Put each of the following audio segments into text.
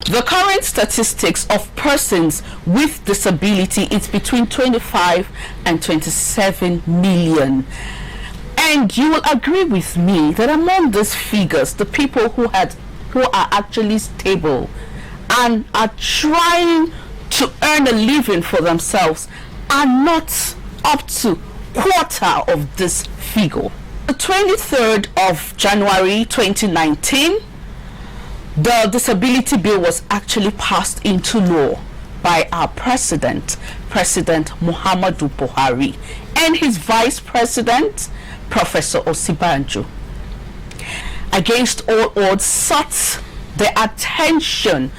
The current statistics of persons with disability is between 25 and 27 million. And you will agree with me that among these figures, the people who are actually stable and are trying to earn a living for themselves are not up to quarter of this figure. The 23rd of January 2019, the disability bill was actually passed into law by our President Muhammadu Buhari, and his Vice President, Professor Osibanjo. Against all odds, sought the attention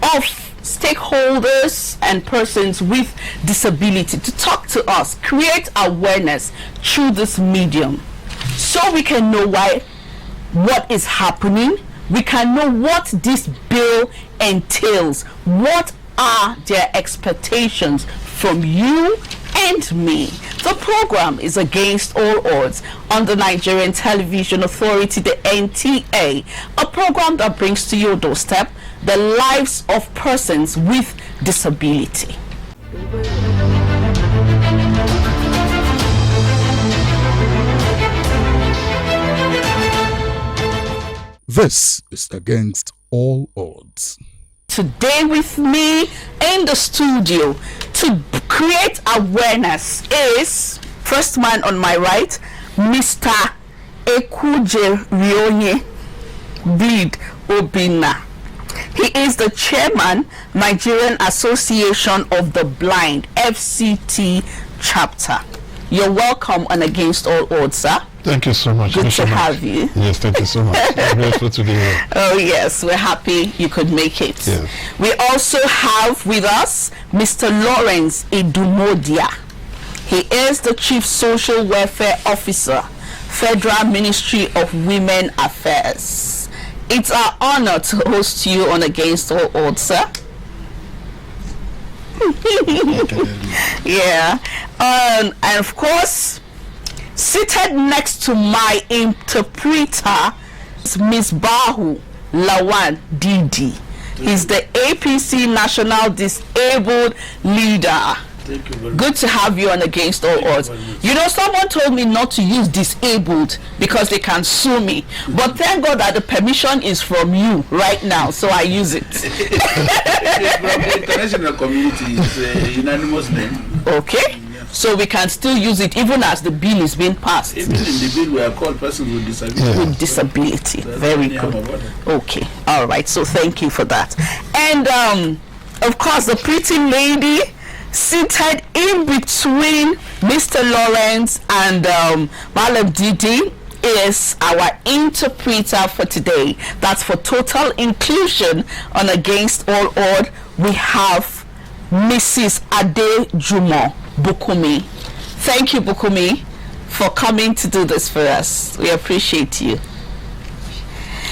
of stakeholders and persons with disability to talk to us, create awareness through this medium, so we can know what is happening. We can know what this bill entails. What are their expectations from you and me? The program is Against All Odds on the Nigerian Television Authority, the NTA, a program that brings to your doorstep the lives of persons with disability. This is Against All Odds. Today with me in the studio to create awareness is, first man on my right, Mr. Ekuje Rionye Bleed Obina. He is the chairman, Nigerian Association of the Blind, FCT chapter. You're welcome on Against All Odds, sir. Thank you so much. Good to have you. Yes, thank you so much. I'm grateful to be here. Oh yes, we're happy you could make it. Yes. We also have with us Mr. Lawrence Edumodia. He is the Chief Social Welfare Officer, Federal Ministry of Women Affairs. It's our honor to host you on Against All Odds, sir. Yeah. And of course, seated next to my interpreter is Ms. Bahu Lawan Didi. He's the APC National Disabled Leader. Thank you very much. Good to have you on Against All Odds. You know, someone told me not to use disabled because they can sue me. But thank God that the permission is from you right now, so I use it. It's from the international community. It's a unanimous name. Okay. So we can still use it even as the bill is being passed. Even in the bill we are called persons with disability. With disability. Very good. Okay. All right. So thank you for that. And of course, the pretty lady seated in between Mr. Lawrence and Malam Didi is our interpreter for today. That's for total inclusion on Against All Odds. We have Mrs. Ade Jumo Bukumi. Thank you, Bukumi, for coming to do this for us. We appreciate you.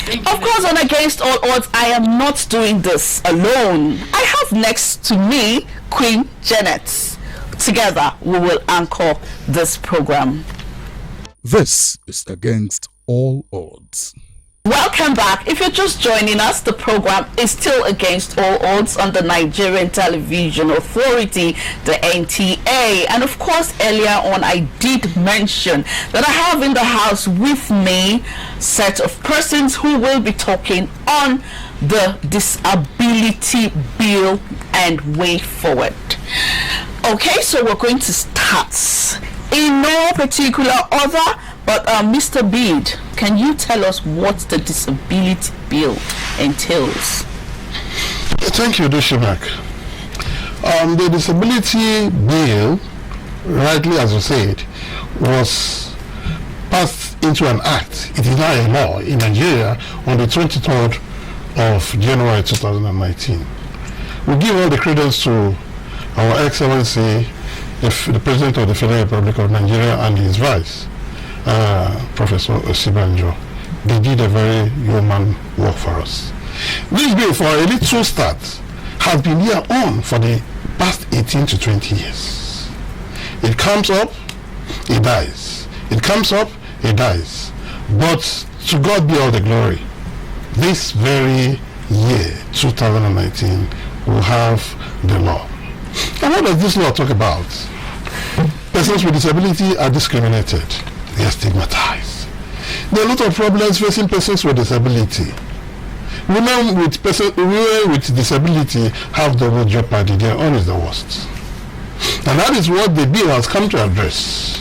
Of course, on Against All Odds, I am not doing this alone. I have next to me Queen Janet. Together, we will anchor this program. This is Against All Odds. Welcome back. If you're just joining us, the program is still Against All Odds on the Nigerian Television Authority, the NTA. And of course, earlier on, I did mention that I have in the house with me a set of persons who will be talking on the disability bill and way forward. Okay, so we're going to start in no particular order, but Mr. Bede, can you tell us what the disability bill entails? Thank you, Doshimak. The disability bill, rightly as you said, was passed into an act. It is now a law in Nigeria on the 23rd of January 2019. We give all the credence to Our Excellency, the President of the Federal Republic of Nigeria and his Vice, Professor Osibanjo. They did a very human work for us. This bill, for a little start, has been here on for the past 18 to 20 years. It comes up, it dies. It comes up, it dies. But to God be all the glory. This very year, 2019, will have the law. And what does this law talk about? Persons with disability are discriminated. They are stigmatized. There are a lot of problems facing persons with disability. Women with disability have double jeopardy. Their own is the worst. And that is what the bill has come to address.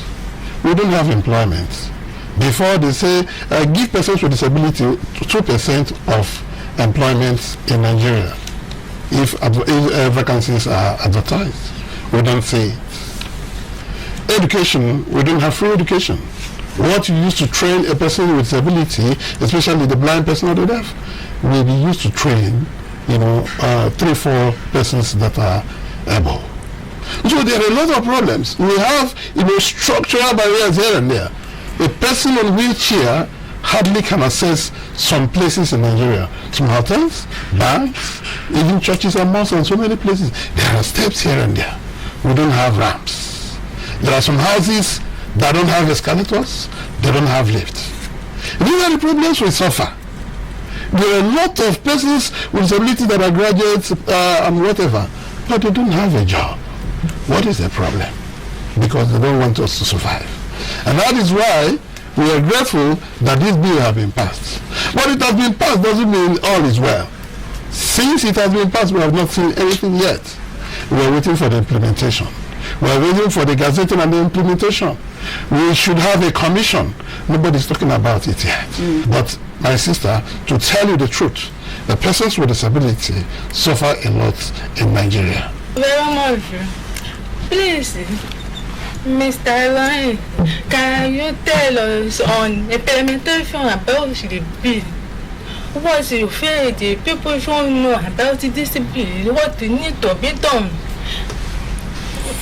We don't have employment. Before they say, give persons with disability 2% of employment in Nigeria if vacancies are advertised. We don't say it. Education, we don't have free education. What you use to train a person with disability, especially the blind person or the deaf, will be used to train, 3-4 persons that are able. So there are a lot of problems. We have, structural barriers here and there. A person on wheelchair hardly can access some places in Nigeria. Some hotels, banks, even churches and mosques and so many places. There are steps here and there. We don't have ramps. There are some houses that don't have escalators. They don't have lifts. These are the problems we suffer. There are a lot of persons with disability that are graduates and whatever, but they don't have a job. What is the problem? Because they don't want us to survive. And that is why we are grateful that this bill has been passed. But it has been passed doesn't mean all is well. Since it has been passed, we have not seen anything yet. We are waiting for the implementation. We are waiting for the gazetting and the implementation. We should have a commission. Nobody's talking about it yet. But my sister, to tell you the truth, the persons with disability suffer a lot in Nigeria. Very much. Please, Mr. Ryan, can you tell us on implementation about the bill? What you feel the people should know about this bill? What needs to be done?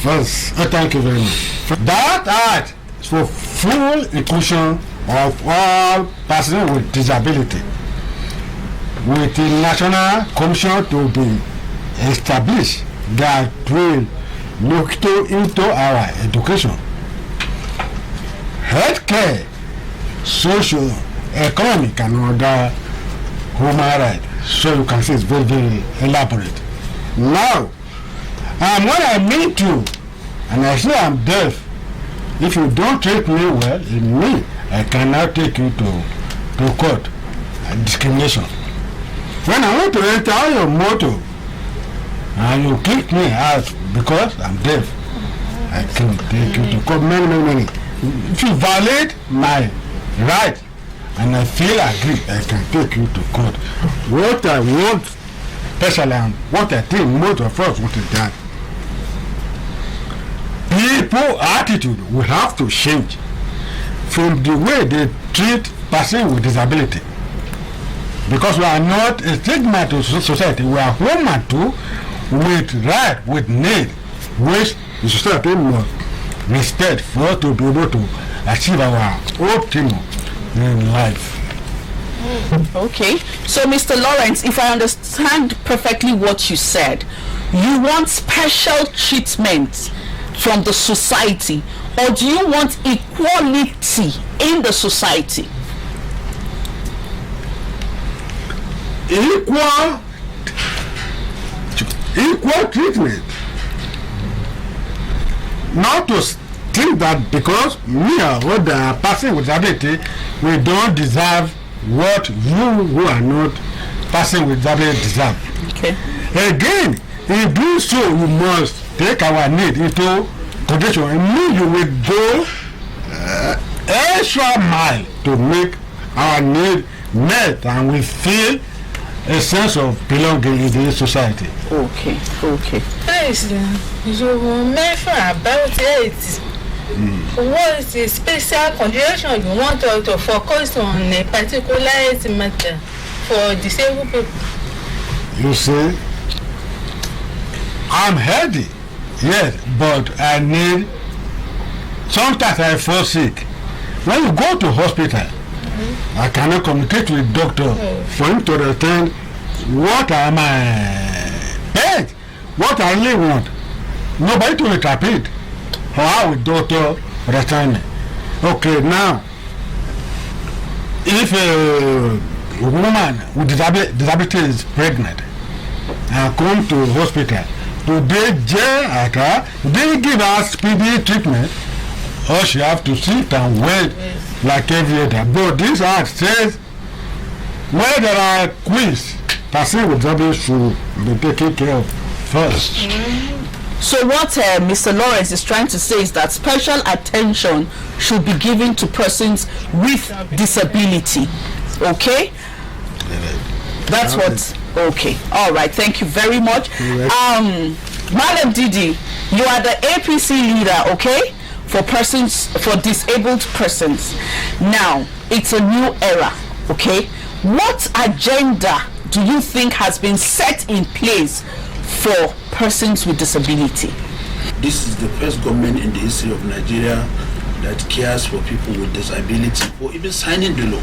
First, thank you very much. That act is for full inclusion of all persons with disability, with the National Commission to be established that will look into our education, healthcare, social, economic, and other human rights. So you can see it's very, very elaborate. Now, when I meet you and I say I'm deaf, if you don't treat me well, in me, I cannot take you to court. Discrimination. When I want to enter your motor and you kick me out because I'm deaf, I can take you to court. Many. If you violate my right and I feel agree, I can take you to court. What I want, especially and what I think most of us want is that people attitude will have to change from the way they treat persons with disability, because we are not a stigma to society. We are human too, with right, with need, which the society must respect for us to be able to achieve our optimum in life. Okay, so Mr. Lawrence, if I understand perfectly what you said, you want special treatment from the society, or do you want equality in the society? Equal treatment. Not to think that because me or the person with disability, we don't deserve what you who are not person with disability deserve. Okay. Again, in doing so, we must take our need into consideration. And me, you will go extra mile to make our need met, and we feel a sense of belonging in the society. Okay. Please, you mentioned about it. What is the special consideration you want to focus on a particular matter? for disabled people. You see, I'm healthy, yes, but I need. Sometimes I fall sick. When you go to hospital, I cannot communicate with doctor for him to understand what am I paid, what I really want. Nobody to interpret. How will doctor understand me? Okay, now, if a woman with disability is pregnant and come to hospital, do they jail at her? Do they give her speedy treatment? Or she have to sit and wait like every other? But this act says where there are quiz, person with disability should be taken care of first. So what Mr. Lawrence is trying to say is that special attention should be given to persons with disability. Okay? That's what. Okay. All right. Thank you very much. Madam Didi, you are the APC leader. Okay, for disabled persons. Now it's a new era. Okay, what agenda do you think has been set in place for persons with disability? This is the first government in the history of Nigeria that cares for people with disability, for even signing the law.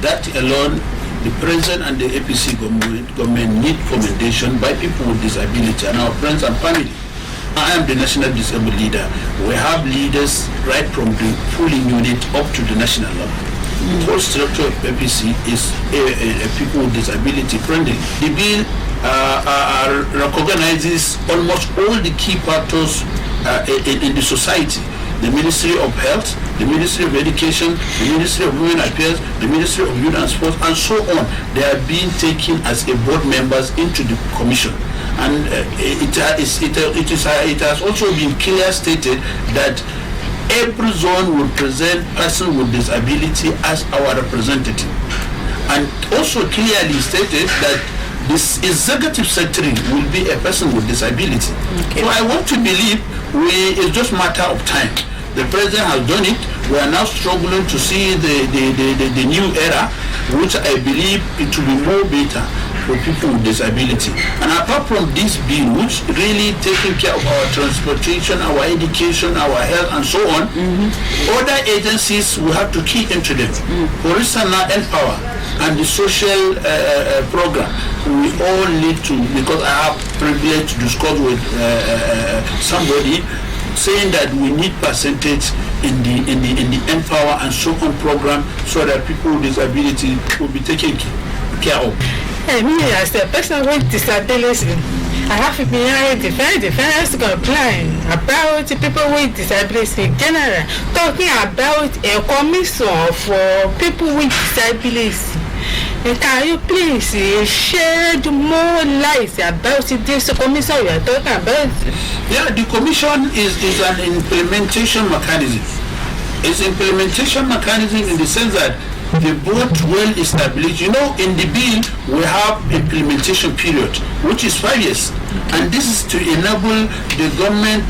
That alone, the president and the APC government need commendation by people with disability and our friends and family. I am the national disabled leader. We have leaders right from the pooling unit up to the national level. The whole structure of APC is people with disability friendly. The bill recognizes almost all the key factors in the society. The Ministry of Health, the Ministry of Education, the Ministry of Women Affairs, the Ministry of Youth and Sports, and so on. They are being taken as a board members into the commission. And it has also been clearly stated that every zone will present person with disability as our representative. And also clearly stated that this executive secretary will be a person with disability. Okay. So I want to believe it's just a matter of time. The president has done it. We are now struggling to see the new era, which I believe it will be more better for people with disability. And apart from this bill, which really taking care of our transportation, our education, our health, and so on, other agencies will have to key into them. For instance, now Empower and the social program, we all need to, because I have privilege to discuss with somebody saying that we need percentage in the Empower and so on program, so that people with disability will be taken care of. Me as a person with disability, I have been defense complain about people with disability in general, talking about a commission for people with disability. Can you please shed more light about this commission you are talking about? Yeah, the commission is an implementation mechanism. It's implementation mechanism in the sense that the board well established. You know, in the bill we have implementation period, which is 5 years, and this is to enable the government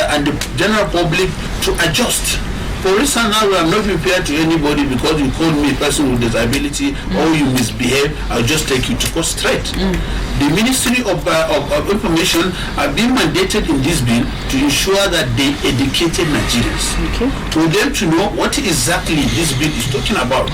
and the general public to adjust. For instance, now I am not prepared to anybody because you call me a person with disability or you misbehave, I'll just take you to court straight. The Ministry of Information have been mandated in this bill to ensure that they educated Nigerians. For them to know what exactly this bill is talking about.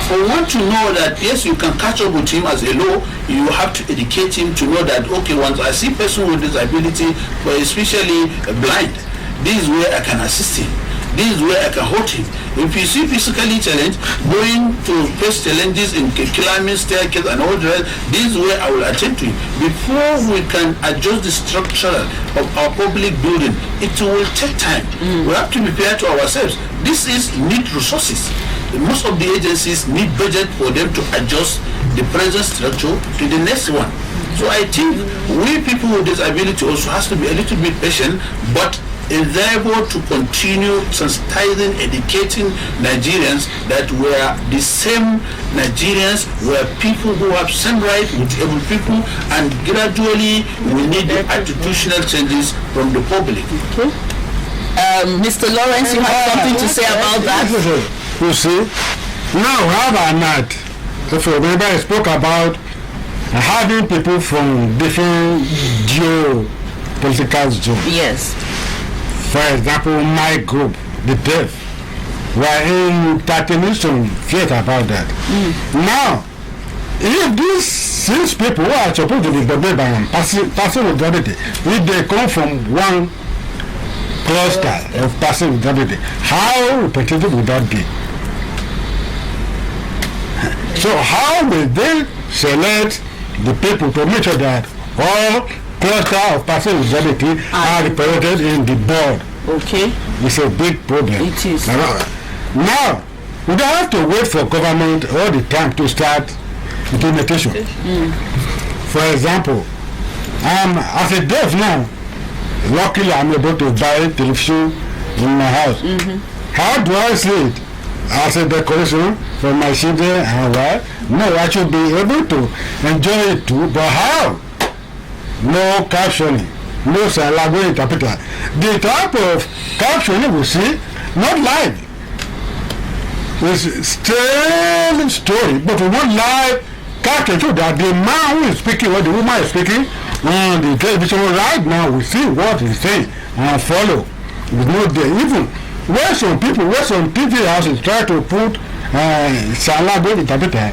For one to know that yes, you can catch up with him as a law, you have to educate him to know that okay, once I see a person with disability, but especially blind, this is where I can assist him. This is where I can hold him. If you see physically challenged, going to face challenges in climbing staircase and all the rest, this is where I will attend to him. Before we can adjust the structure of our public building, it will take time. We have to be fair to ourselves. This is need resources. Most of the agencies need budget for them to adjust the present structure to the next one. So I think we people with disability also has to be a little bit patient, but endeavor to continue sensitizing, educating Nigerians that we are the same Nigerians, we are people who have same rights with every people, and gradually we need the attitudinal changes from the public. Mr. Lawrence, you have something to say about that? You see, now how about not? if you remember, I spoke about having people from different geopolitical zones. Yes. For example, my group, the deaf, were in termination fight about that. Now, if these 6 people who are supposed to be bombarded by passive authority, if they come from one cluster of passive authority, how repetitive would that be? So how will they select the people to make sure that all cluster of passive authority are represented in the board? Okay. It's a big problem. It is. Now, we don't have to wait for government all the time to start implementation. For example, as a deaf now, luckily I'm able to buy television in my house. How do I see it? As a decoration for my children and wife? No, I should be able to enjoy it too, but how? No captioning, no language interpreter. The type of captioning we see, not live. It's still story, but we want live caption so that the man who is speaking or the woman is speaking on the television right now, we see what he's saying and follow. We know even where some TV houses try to put sign language interpreter,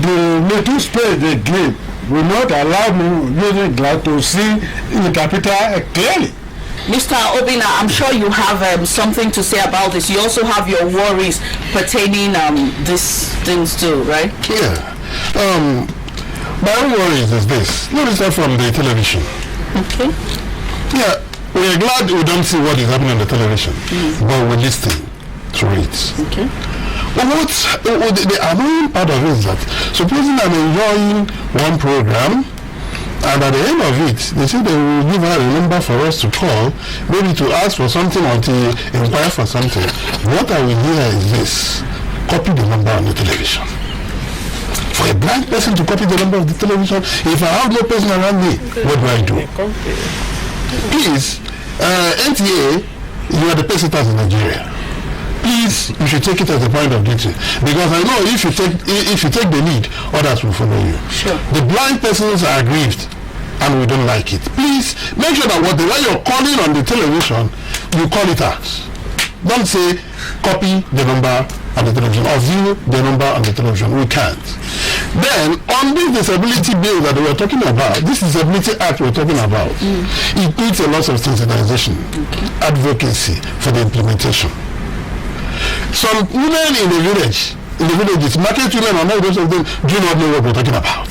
the little space they give will not allow me using glass to see interpreter clearly. Mr. Obina, I'm sure you have something to say about this. You also have your worries pertaining these things too, right? Yeah. My own worries is this. Let me start from the television. Okay. Yeah, we are glad we don't see what is happening on the television, but we listen to it. Okay. But the annoying part of it is that supposing I'm enjoying one program, and at the end of it, they say they will give her a number for us to call, maybe to ask for something or to inquire for something. What I will hear is this: copy the number on the television. For a blind person to copy the number of the television, if I have no person around me, what do I do? Please, NTA, you are the pesetas in Nigeria. Please, you should take it as a point of duty, because I know if you take the lead, others will follow you. Sure. The blind persons are aggrieved, and we don't like it. Please make sure that whatever you're calling on the television, you call it out. Don't say copy the number on the television or view the number on the television. We can't. Then on this disability bill that we're talking about, this disability act we're talking about, it needs a lot of sensitization, advocacy for the implementation. Some women in the villages, market women and all those of them do not know what we're talking about.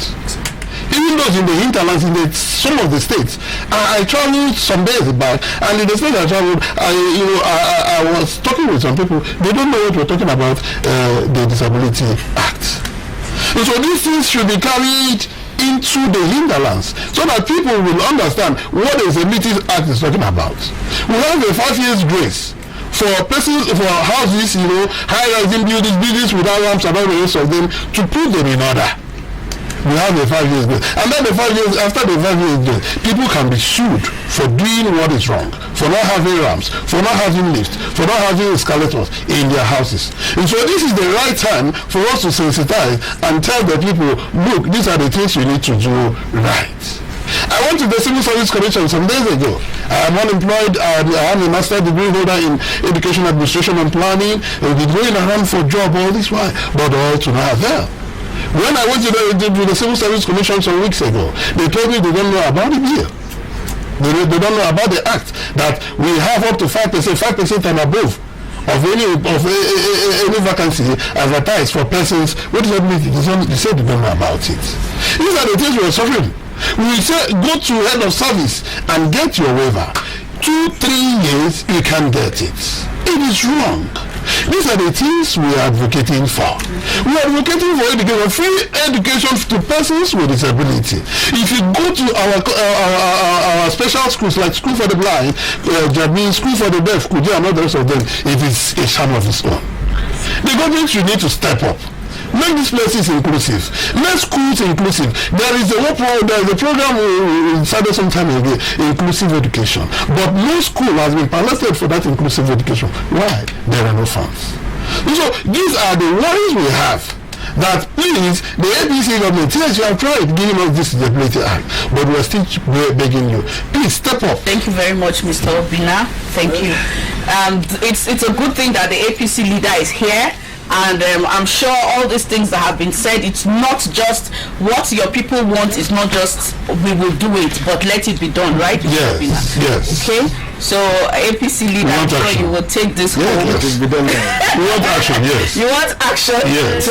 Even those in the hinterlands, in some of the states, I traveled some days back, and in the state I traveled, I was talking with some people. They don't know what we're talking about, the Disability Act. And so these things should be carried into the hinterlands so that people will understand what the Disability Act is talking about. We have a 5 years grace for persons, for houses, high-rising buildings without ramps and all the rest of them, to put them in order. We have a 5 years grace. And then after the 5 years grace, people can be sued for doing what is wrong, for not having ramps, for not having lifts, for not having escalators in their houses. And so this is the right time for us to sensitize and tell the people, look, these are the things you need to do right. I went to the Civil Service Commission some days ago. I am unemployed. I am a master's degree holder in education administration and planning. I've been going around for a job all this while, but all to no avail. When I went to the Civil Service Commission some weeks ago, they told me they don't know about the bill. They don't know about the act, that we have up to 5% and above of any vacancy advertised for persons. What does that mean? They said they don't know about it. These are the things we are suffering. We say go to head of service and get your waiver. 2-3 years you can get it. It is wrong. These are the things we are advocating for. We are advocating for education, free education to persons with disability. If you go to our special schools like School for the Blind, School for the Deaf, Kuja and all the rest of them, it is a sham of its own. The government should need to step up. Make these places inclusive. Make schools inclusive. There is a program we started some time ago, inclusive education. But no school has been piloted for that inclusive education. Why? There are no funds. So these are the worries we have. that please, the APC government, yes, you have tried giving us this Disability Act, but we are still begging you, please step up. Thank you very much, Mr. Obina. Thank you. It's a good thing that the APC leader is here. And I'm sure all these things that have been said, it's not just what your people want, it's not just we will do it, but let it be done, right? Yes, yes. Okay, so APC leader, I'm sure you will take this home. Let it be done. We want action, yes. You want action yes.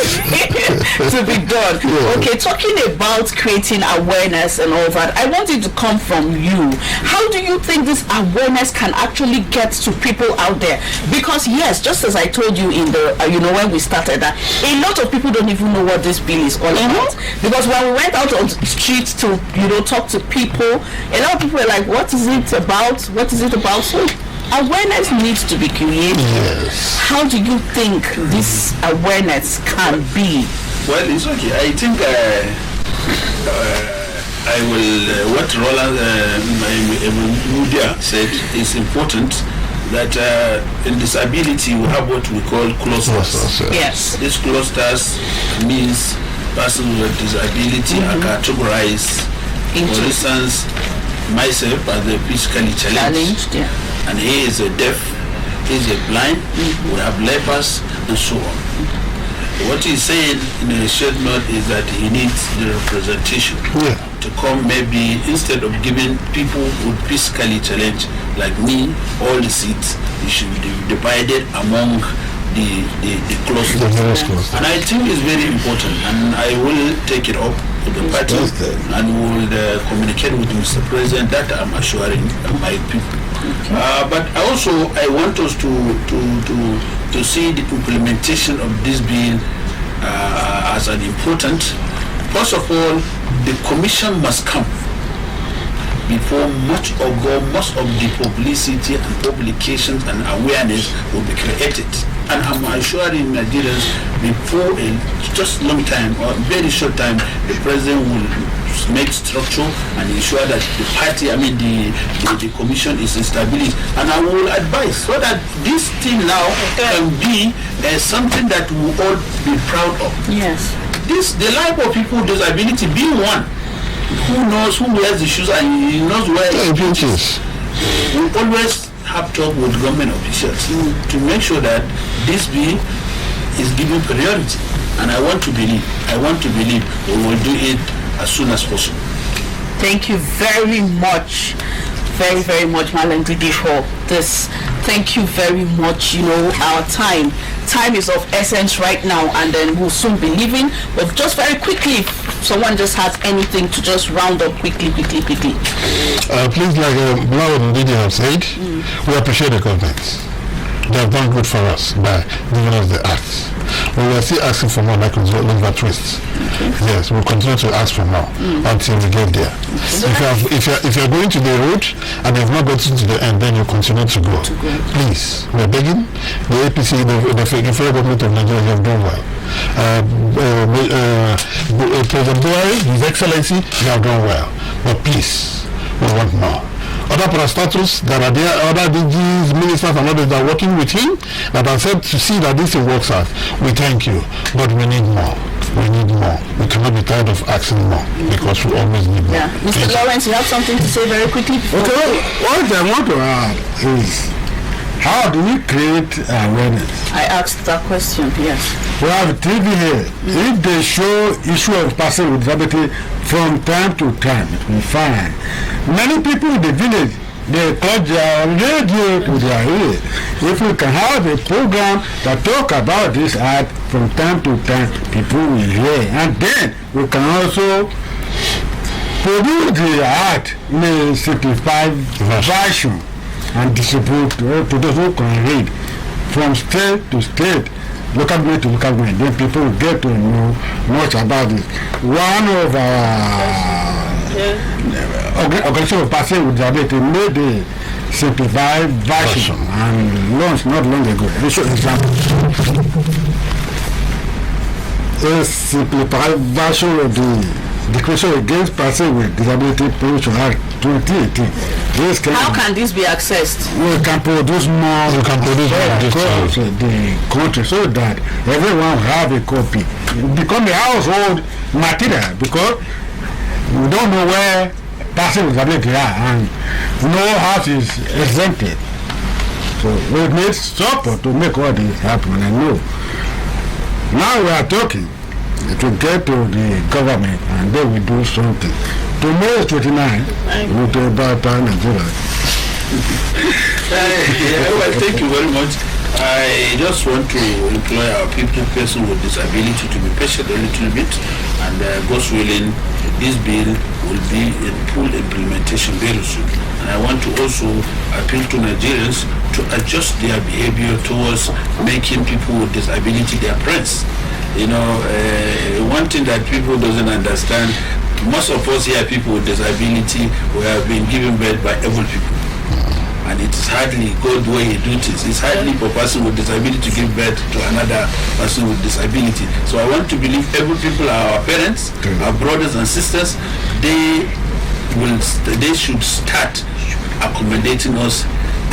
to be done. Yes. Okay, talking about creating awareness and all that, I want it to come from you. How do you think this awareness can actually get to people out there? Because yes, just as I told you in the, when we started that, a lot of people don't even know what this bill is all about. Because when we went out on the streets to, talk to people, a lot of people were like, what is it about? What is it about? So awareness needs to be created. Yes. How do you think this awareness can be? Well, it's okay. I think I will, what Roland Mudia said is important, that in disability we have what we call clusters. Yes. These clusters means persons with disability are categorized. For instance, myself as a physically challenged, and he is a deaf, he is a blind, we have lepers, and so on. What he's saying in a short note is that he needs the representation to come, maybe instead of giving people with physically challenged like me all the seats, it should be divided among the clusters. And I think it's very important, and I will take it up with the party and will communicate with Mr. President that I'm assuring my people. But also I want us to see the implementation of this bill as an important. First of all, the commission must come before much of the publicity and publications and awareness will be created. And I'm assuring Nigerians before a just long time or very short time, the president will make structure and ensure that the party, the commission is established. And I will advise so that this thing now can be something that we will all be proud of. Yes. The life of people with disability being one who knows who wears the shoes and he knows where it is. We always have talk with government officials to make sure that this bill is given priority. And I want to believe we will do it as soon as possible. Thank you very much. Very, very much, Malam Didi, for this. Thank you very much. Our time is of essence right now, and then we'll soon be leaving. But just very quickly, if someone just has anything to just round up quickly. Please, like Malam and Didi have said, we appreciate the government. They have done good for us by giving us the act. But we are still asking for more, like Oliver Twist. Yes, we'll continue to ask for more until we get there. If you're going to the road and you've not gotten to the end, then you continue to go. Please, we're begging the APC, the federal government of Nigeria, you have done well. President Buhari, His Excellency, you have done well. But please, we want more. Other parastatals, there are other DGs, ministers and others that are working with him that are said to see that this thing works out. We thank you, but we need more. We cannot be tired of asking more because we always need more. Mr. Lawrence, you have something to say very quickly? Okay, what I want to add is, how do we create awareness? I asked that question, yes. We have TV here. If they show issue of person with disability from time to time, it will be fine. Many people in the village, they touch their radio to their ear. If we can have a program that talk about this art from time to time, people will hear. And then we can also produce the art in a simplified version and distribute to those who can read from state to state, local government to local government. Then people will get to know much about it. One of our organization of person with disability made a simplified version and launched not long ago. Let me show an example. A simplified version of the Declaration Against Persons with Disability Promotion Act 2018. How can this be accessed? We can produce more. We can produce more across the country so that everyone will have a copy. It become a household material because we don't know where persons with disability are and no house is exempted. So we need support to make all this happen. I know. Now we are talking to get to the government and they will do something. Tomorrow is 29, we'll talk about Nigeria. Well, thank you very much. I just want to employ our people, person with disability, to be patient a little bit, and God's willing, this bill will be in full implementation very soon. And I want to also appeal to Nigerians to adjust their behavior towards making people with disability their friends. You know, one thing that people doesn't understand, most of us here, people with disability, we have been given birth by able people. And it's hardly God way he do things. It's hardly for a person with disability to give birth to another person with disability. So I want to believe able people are our parents, our brothers and sisters. They should start accommodating us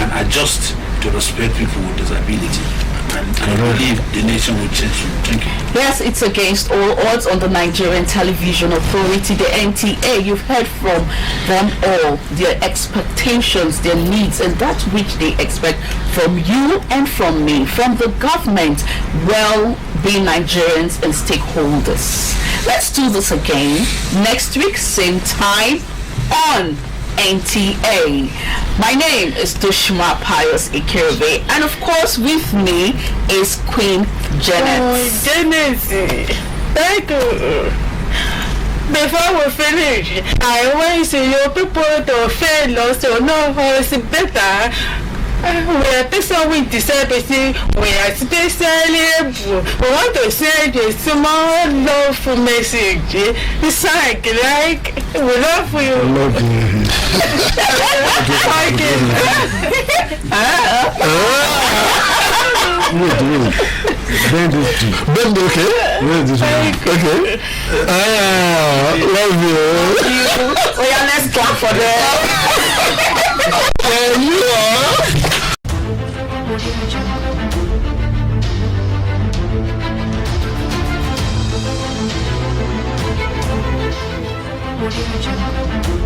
and adjust to respect people with disability. And I believe the nation will change. Thank you. Yes, it's against all odds on the Nigerian Television Authority, the NTA. You've heard from them all, their expectations, their needs, and that which they expect from you and from me, from the government, well-being Nigerians and stakeholders. Let's do this again next week, same time on NTA. My name is Dushma Pius Ikirve, and of course with me is Queen Janet. Oh, Janet, thank you. Before we finish, I want your people to feel also know how it's better. We are people with disability, we are especially able. We want to send a small love message. It's like we love you. Bend, okay? Okay. Love you. Oh yeah, let's clap for them. There you are. Audio Jungle.